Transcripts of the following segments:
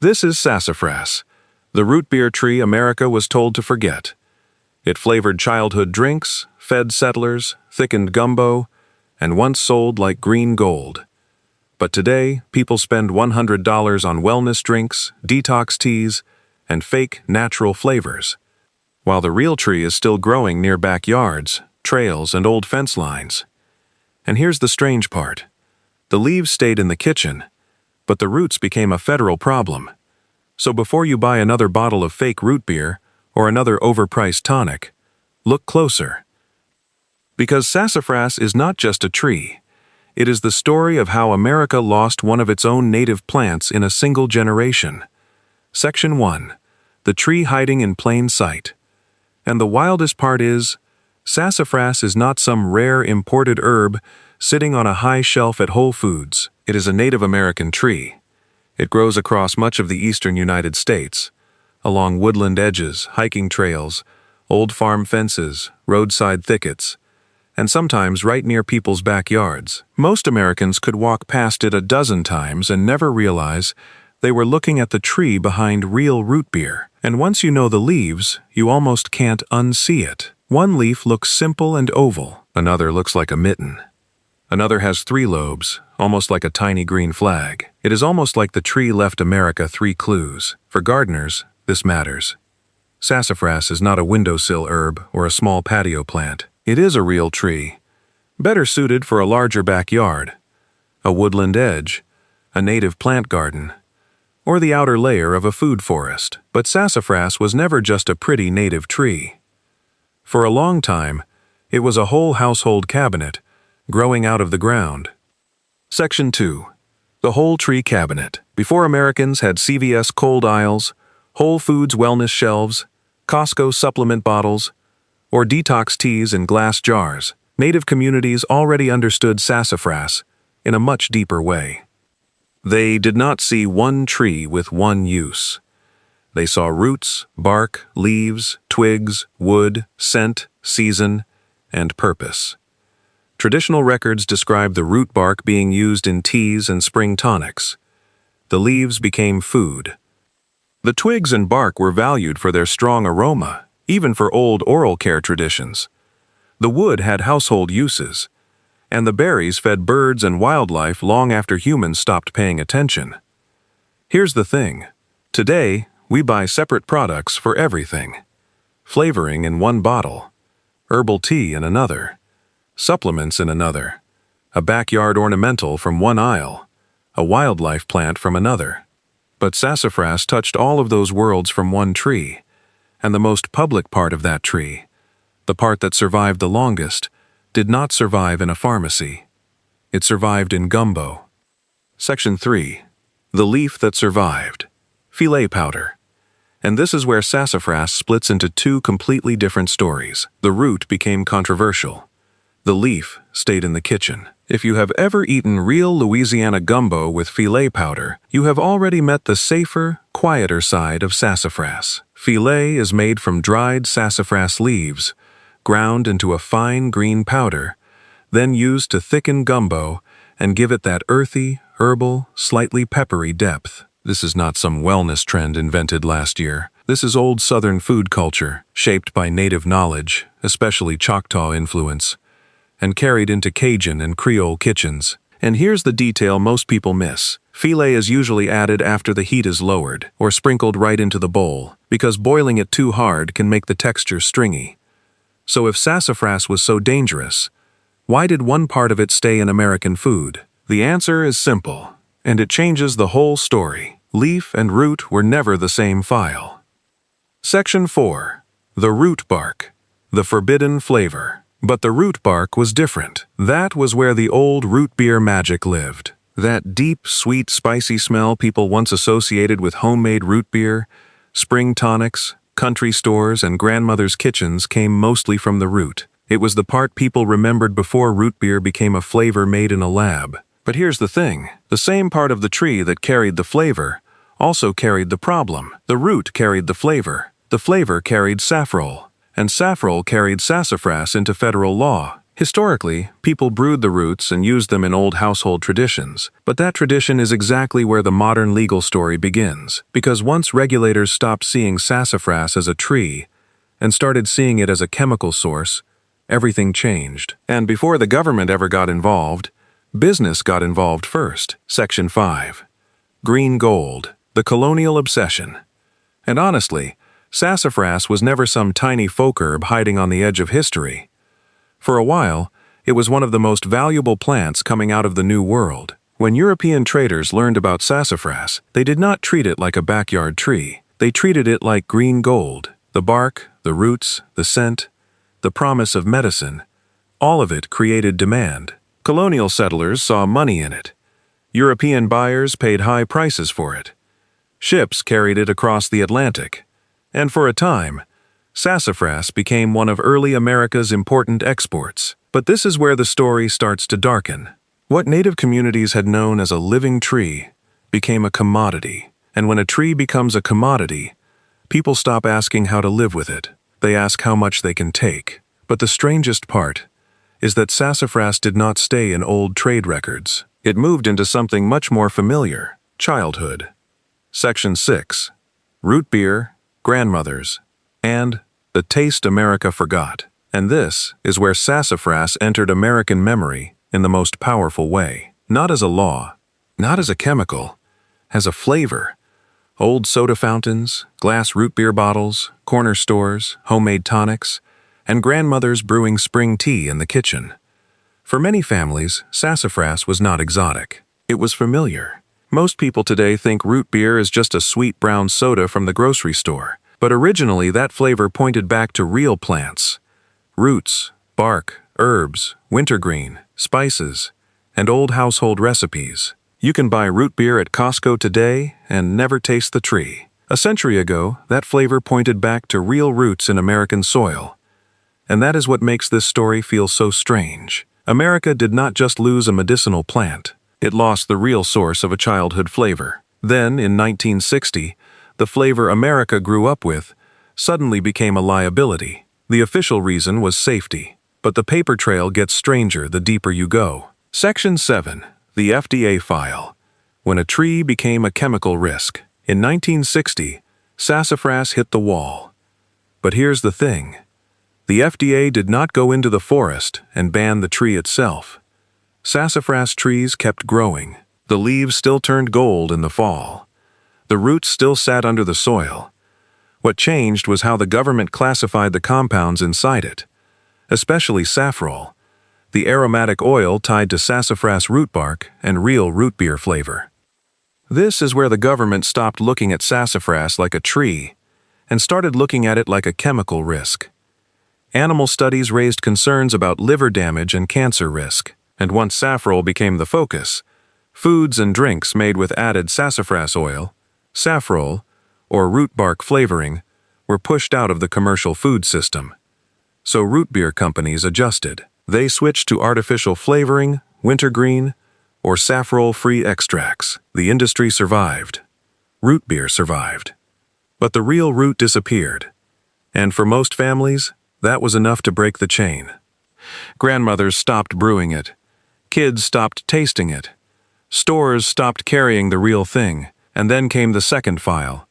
This is sassafras, the root beer tree America was told to forget. It flavored childhood drinks, fed settlers, thickened gumbo, and once sold like green gold. But today, people spend $100 on wellness drinks, detox teas, and fake natural flavors, while the real tree is still growing near backyards, trails, and old fence lines. And here's the strange part. The leaves stayed in the kitchen, but the roots became a federal problem. So before you buy another bottle of fake root beer or another overpriced tonic, look closer. Because sassafras is not just a tree. It is the story of how America lost one of its own native plants in a single generation. Section 1. The tree hiding in plain sight. And the wildest part is, sassafras is not some rare imported herb sitting on a high shelf at Whole Foods. It is a Native American tree. It grows across much of the eastern United States, along woodland edges, hiking trails, old farm fences, roadside thickets, and sometimes right near people's backyards. Most Americans could walk past it a dozen times and never realize they were looking at the tree behind real root beer. And once you know the leaves, you almost can't unsee it. One leaf looks simple and oval. Another looks like a mitten. Another has 3 lobes, almost like a tiny green flag. It is almost like the tree left America 3 clues. For gardeners, this matters. Sassafras is not a windowsill herb or a small patio plant. It is a real tree, better suited for a larger backyard, a woodland edge, a native plant garden, or the outer layer of a food forest. But sassafras was never just a pretty native tree. For a long time, it was a whole household cabinet, growing out of the ground. Section 2. The Whole Tree Cabinet. Before Americans had CVS cold aisles, Whole Foods wellness shelves, Costco supplement bottles, or detox teas in glass jars, native communities already understood sassafras in a much deeper way. They did not see one tree with one use. They saw roots, bark, leaves, twigs, wood, scent, season, and purpose. Traditional records describe the root bark being used in teas and spring tonics. The leaves became food. The twigs and bark were valued for their strong aroma, even for old oral care traditions. The wood had household uses, and the berries fed birds and wildlife long after humans stopped paying attention. Here's the thing. Today, we buy separate products for everything. Flavoring in one bottle, herbal tea in another, supplements in another, a backyard ornamental from one aisle, a wildlife plant from another. But sassafras touched all of those worlds from one tree, and the most public part of that tree, the part that survived the longest, did not survive in a pharmacy. It survived in gumbo. Section 3. The leaf that survived. Filet powder. And this is where sassafras splits into 2 completely different stories. The root became controversial. The leaf stayed in the kitchen. If you have ever eaten real Louisiana gumbo with filet powder, you have already met the safer, quieter side of sassafras. Filet is made from dried sassafras leaves, ground into a fine green powder, then used to thicken gumbo and give it that earthy, herbal, slightly peppery depth. This is not some wellness trend invented last year. This is old Southern food culture, shaped by native knowledge, especially Choctaw influence, and carried into Cajun and Creole kitchens. And here's the detail most people miss. Filet is usually added after the heat is lowered, or sprinkled right into the bowl, because boiling it too hard can make the texture stringy. So if sassafras was so dangerous, why did one part of it stay in American food? The answer is simple, and it changes the whole story. Leaf and root were never the same file. Section 4. The root bark. The forbidden flavor. But the root bark was different. That was where the old root beer magic lived. That deep, sweet, spicy smell people once associated with homemade root beer, spring tonics, country stores, and grandmother's kitchens came mostly from the root. It was the part people remembered before root beer became a flavor made in a lab. But here's the thing. The same part of the tree that carried the flavor also carried the problem. The root carried the flavor. The flavor carried saffrole. And saffrole carried sassafras into federal law. Historically, people brewed the roots and used them in old household traditions, but that tradition is exactly where the modern legal story begins, because once regulators stopped seeing sassafras as a tree and started seeing it as a chemical source, everything changed. And before the government ever got involved, business got involved first. Section 5. Green gold, the colonial obsession. And honestly, sassafras was never some tiny folk herb hiding on the edge of history. For a while, it was one of the most valuable plants coming out of the New World. When European traders learned about sassafras, they did not treat it like a backyard tree. They treated it like green gold. The bark, the roots, the scent, the promise of medicine, all of it created demand. Colonial settlers saw money in it. European buyers paid high prices for it. Ships carried it across the Atlantic. And for a time, sassafras became one of early America's important exports. But this is where the story starts to darken. What native communities had known as a living tree became a commodity. And when a tree becomes a commodity, people stop asking how to live with it. They ask how much they can take. But the strangest part is that sassafras did not stay in old trade records. It moved into something much more familiar: childhood. Section 6. Root beer, grandmothers, and the taste America forgot. And this is where sassafras entered American memory in the most powerful way. Not as a law, not as a chemical, as a flavor. Old soda fountains, glass root beer bottles, corner stores, homemade tonics, and grandmothers brewing spring tea in the kitchen. For many families, sassafras was not exotic. It was familiar. Most people today think root beer is just a sweet brown soda from the grocery store. But originally that flavor pointed back to real plants. Roots, bark, herbs, wintergreen, spices, and old household recipes. You can buy root beer at Costco today and never taste the tree. A century ago, that flavor pointed back to real roots in American soil. And that is what makes this story feel so strange. America did not just lose a medicinal plant. It lost the real source of a childhood flavor. Then, in 1960, the flavor America grew up with suddenly became a liability. The official reason was safety. But the paper trail gets stranger the deeper you go. Section 7. The FDA file. When a tree became a chemical risk. In 1960, sassafras hit the wall. But here's the thing. The FDA did not go into the forest and ban the tree itself. Sassafras trees kept growing. The leaves still turned gold in the fall. The roots still sat under the soil. What changed was how the government classified the compounds inside it, especially saffrol, the aromatic oil tied to sassafras root bark and real root beer flavor. This is where the government stopped looking at sassafras like a tree and started looking at it like a chemical risk. Animal studies raised concerns about liver damage and cancer risk, and once saffrol became the focus, foods and drinks made with added sassafras oil, saffrol, or root bark flavoring were pushed out of the commercial food system. So root beer companies adjusted. They switched to artificial flavoring, wintergreen, or saffrol-free extracts. The industry survived. Root beer survived. But the real root disappeared. And for most families, that was enough to break the chain. Grandmothers stopped brewing it. Kids stopped tasting it. Stores stopped carrying the real thing. And then came the second file,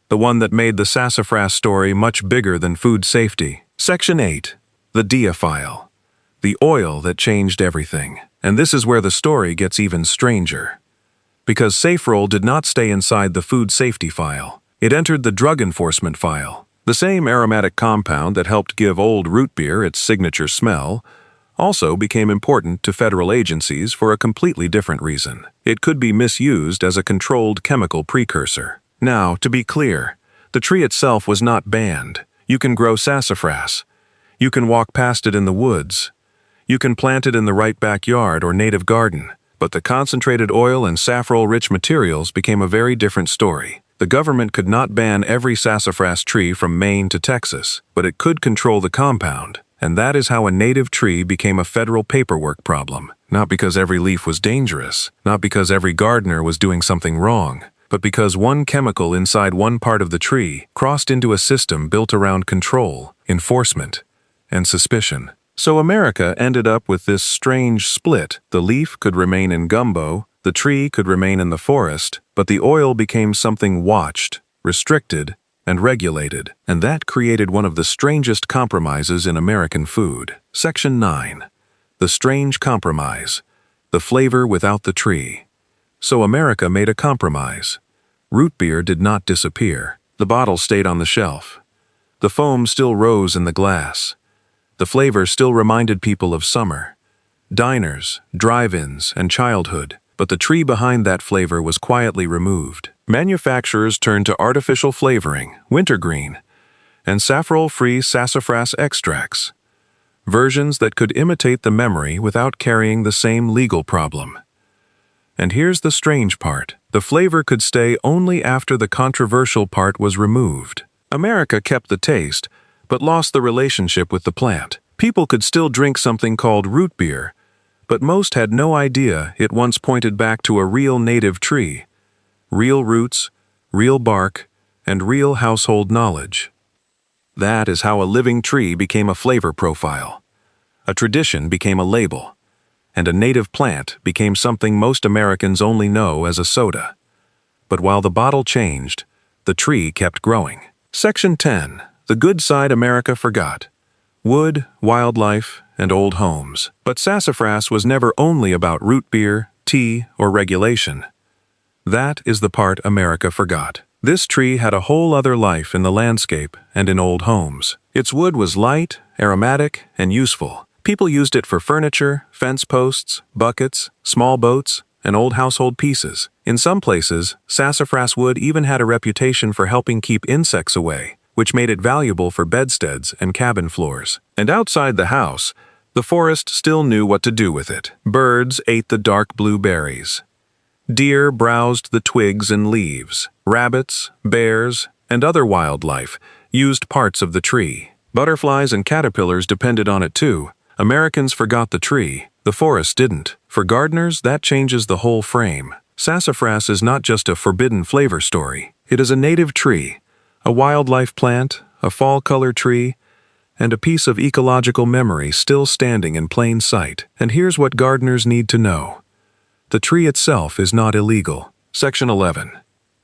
the one that made the sassafras story much bigger than food safety. Section 8. The DEA file. The oil that changed everything. And this is where the story gets even stranger. Because saffrol did not stay inside the food safety file. It entered the drug enforcement file. The same aromatic compound that helped give old root beer its signature smell also became important to federal agencies for a completely different reason. It could be misused as a controlled chemical precursor. Now, to be clear, the tree itself was not banned. You can grow sassafras. You can walk past it in the woods. You can plant it in the right backyard or native garden. But the concentrated oil and saffrol-rich materials became a very different story. The government could not ban every sassafras tree from Maine to Texas, but it could control the compound. And that is how a native tree became a federal paperwork problem. Not because every leaf was dangerous, not because every gardener was doing something wrong, but because one chemical inside one part of the tree crossed into a system built around control, enforcement, and suspicion. So America ended up with this strange split. The leaf could remain in gumbo, the tree could remain in the forest, but the oil became something watched, restricted, and regulated. And that created one of the strangest compromises in American food. Section 9. The strange compromise. The flavor without the tree. So America made a compromise. Root beer did not disappear. The bottle stayed on the shelf. The foam still rose in the glass. The flavor still reminded people of summer, diners, drive-ins, and childhood, but the tree behind that flavor was quietly removed. Manufacturers turned to artificial flavoring, wintergreen, and saffrool-free sassafras extracts, versions that could imitate the memory without carrying the same legal problem. And here's the strange part. The flavor could stay only after the controversial part was removed. America kept the taste, but lost the relationship with the plant. People could still drink something called root beer, but most had no idea it once pointed back to a real native tree. Real roots, real bark, and real household knowledge. That is how a living tree became a flavor profile. A tradition became a label, and a native plant became something most Americans only know as a soda. But while the bottle changed, the tree kept growing. Section 10. The good side America forgot. Wood, wildlife, and old homes. But sassafras was never only about root beer, tea, or regulation. That is the part America forgot. This tree had a whole other life in the landscape and in old homes. Its wood was light, aromatic, and useful. People used it for furniture, fence posts, buckets, small boats, and old household pieces. In some places, sassafras wood even had a reputation for helping keep insects away, which made it valuable for bedsteads and cabin floors. And outside the house, the forest still knew what to do with it. Birds ate the dark blue berries. Deer browsed the twigs and leaves. Rabbits, bears, and other wildlife used parts of the tree. Butterflies and caterpillars depended on it too. Americans forgot the tree. The forest didn't. For gardeners, that changes the whole frame. Sassafras is not just a forbidden flavor story. It is a native tree, a wildlife plant, a fall-color tree, and a piece of ecological memory still standing in plain sight. And here's what gardeners need to know. The tree itself is not illegal. Section 11.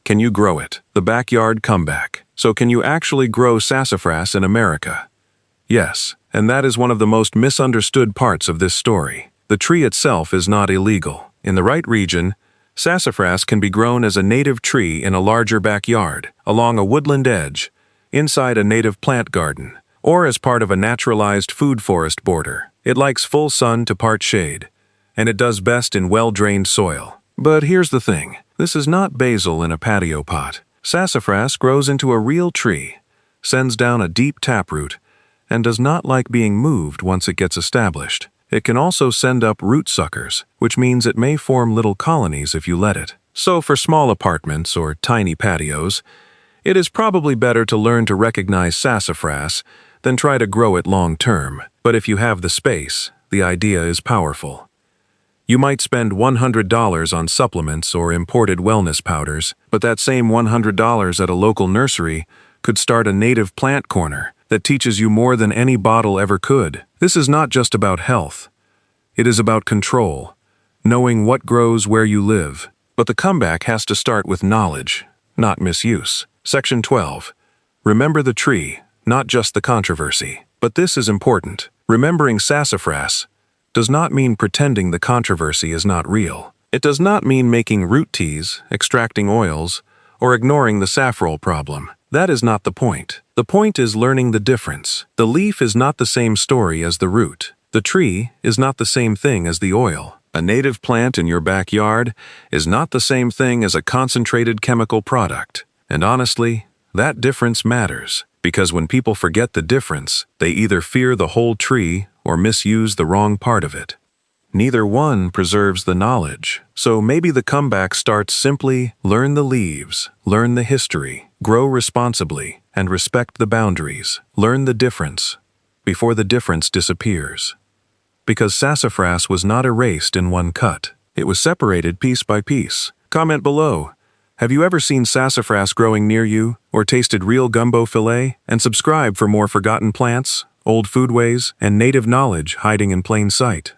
Can you grow it? The backyard comeback. So can you actually grow sassafras in America? Yes, and that is one of the most misunderstood parts of this story. The tree itself is not illegal. In the right region, sassafras can be grown as a native tree in a larger backyard, along a woodland edge, inside a native plant garden, or as part of a naturalized food forest border. It likes full sun to part shade, and it does best in well-drained soil. But here's the thing. This is not basil in a patio pot. Sassafras grows into a real tree, sends down a deep taproot, and does not like being moved once it gets established. It can also send up root suckers, which means it may form little colonies if you let it. So for small apartments or tiny patios, it is probably better to learn to recognize sassafras than try to grow it long term. But if you have the space, the idea is powerful. You might spend $100 on supplements or imported wellness powders, but that same $100 at a local nursery could start a native plant corner that teaches you more than any bottle ever could. This is not just about health. It is about control, knowing what grows where you live. But the comeback has to start with knowledge, not misuse. Section 12. Remember the tree, not just the controversy. But this is important. Remembering sassafras does not mean pretending the controversy is not real. It does not mean making root teas, extracting oils, or ignoring the saffrool problem. That is not the point. The point is learning the difference. The leaf is not the same story as the root. The tree is not the same thing as the oil. A native plant in your backyard is not the same thing as a concentrated chemical product. And honestly, that difference matters. Because when people forget the difference, they either fear the whole tree or misuse the wrong part of it. Neither one preserves the knowledge. So maybe the comeback starts simply: learn the leaves, learn the history, grow responsibly, and respect the boundaries. Learn the difference before the difference disappears. Because sassafras was not erased in one cut. It was separated piece by piece. Comment below. Have you ever seen sassafras growing near you or tasted real gumbo fillet? And subscribe for more forgotten plants, old foodways, and native knowledge hiding in plain sight.